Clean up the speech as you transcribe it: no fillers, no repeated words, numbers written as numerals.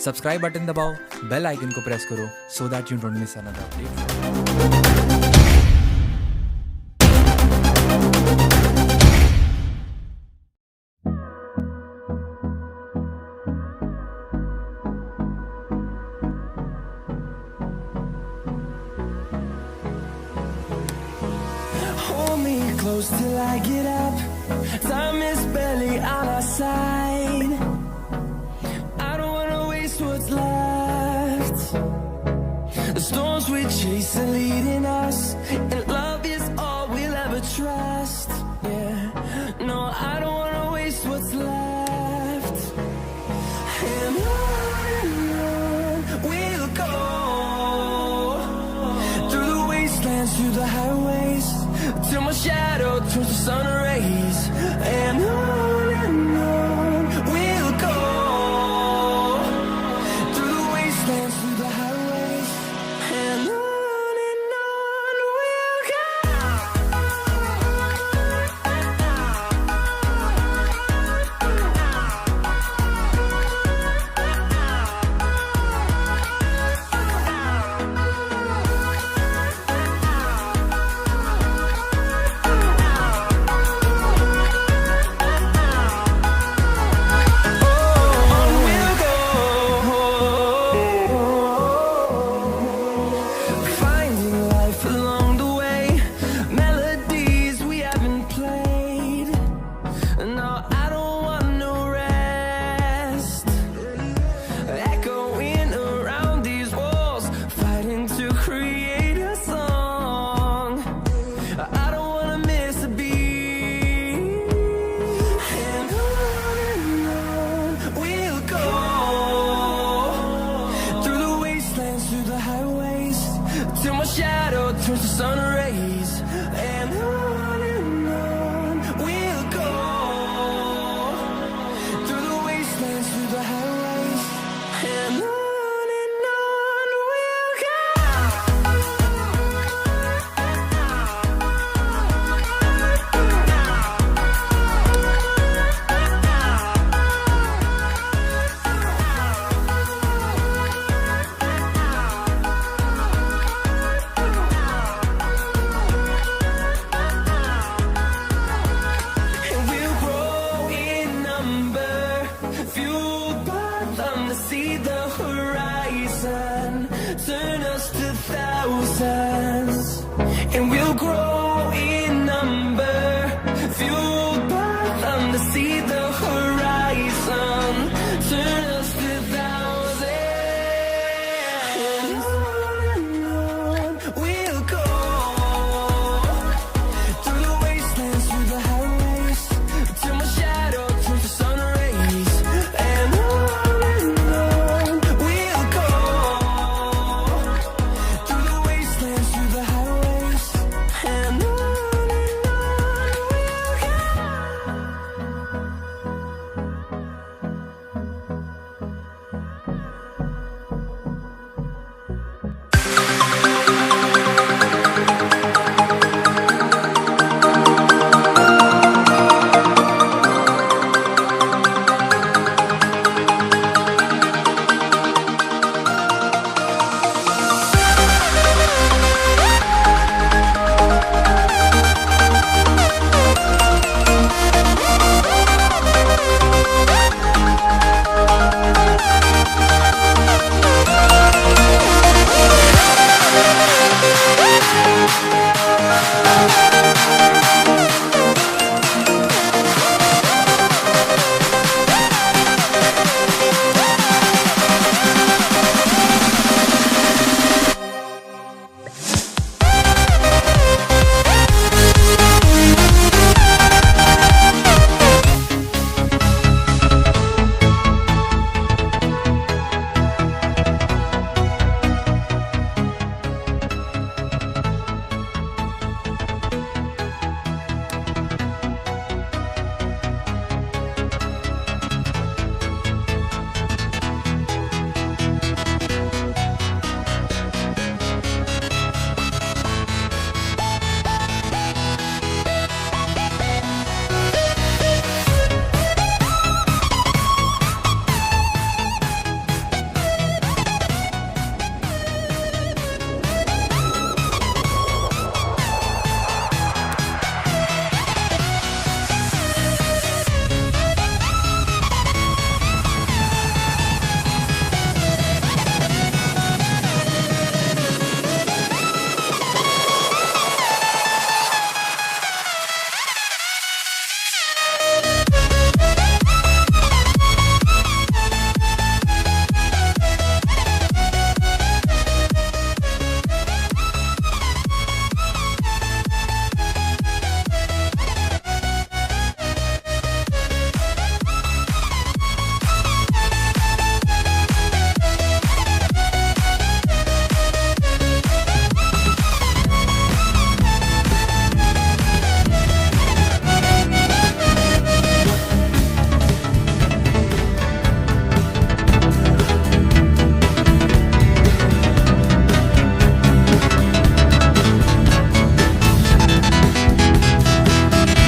Subscribe button दबाओ, bell icon को press करो so that you don't miss another update. Hold me close till I get up. Time is barely on our side. I don't wanna waste what's left. The storms we chase are leading us, and love is all we'll ever trust. Yeah, no, I don't wanna waste what's left. And on we'll go, through the wastelands, through the highways, till my shadow turns to sun rays. And on we'll go, through the wastelands, through the highways. And on we'll go. Finding life along the way, melodies we haven't played. No, I don't want no rest. Echoing around these walls, fighting to create a song. I don't wanna miss a beat. And on we'll go, through the wastelands, through the highways, till my shadow turns to sun rays. And on we'll go, through the wastelands, through the highways. And on we'll go. And we'll grow in number, fueled by them to see the horizon, turn us to thousands. And we'll grow in number, fueled